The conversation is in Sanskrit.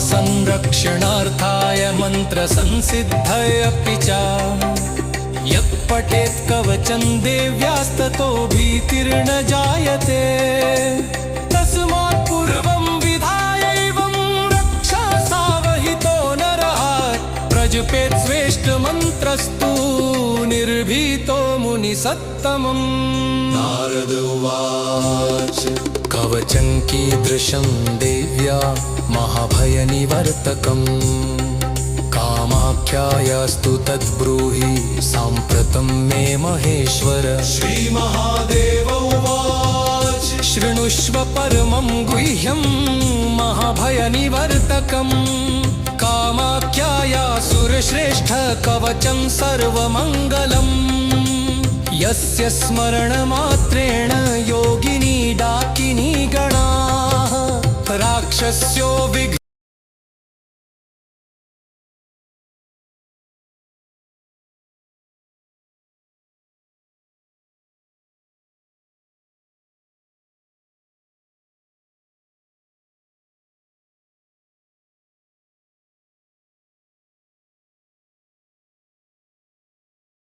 संरक्षणार्थाय मन्त्रसंसिद्धयपि च यत् पठेत् कवचं देव्यास्ततो भीतिर्न जायते तस्मात् पूर्वं विधायैवं रक्षा सावहितो नरः प्रजपेत् श्रेष्ठमन्त्रस्तु निर्भीतो मुनिसत्तमम्। नारद उवाच कवचं कीदृशं देव्या महाभयनिवर्तकम् कामाख्यायास्तु तद्ब्रूहि साम्प्रतं मे महेश्वर। श्रीमहादेव उवाच शृणुष्व परमं गुह्यं महाभयनिवर्तकम् कामाख्याया सुरश्रेष्ठ कवचं सर्वमङ्गलम् यस्य स्मरणमात्रेण योगिनी डाकिनी गणाः राक्षस्यो विघ्नान्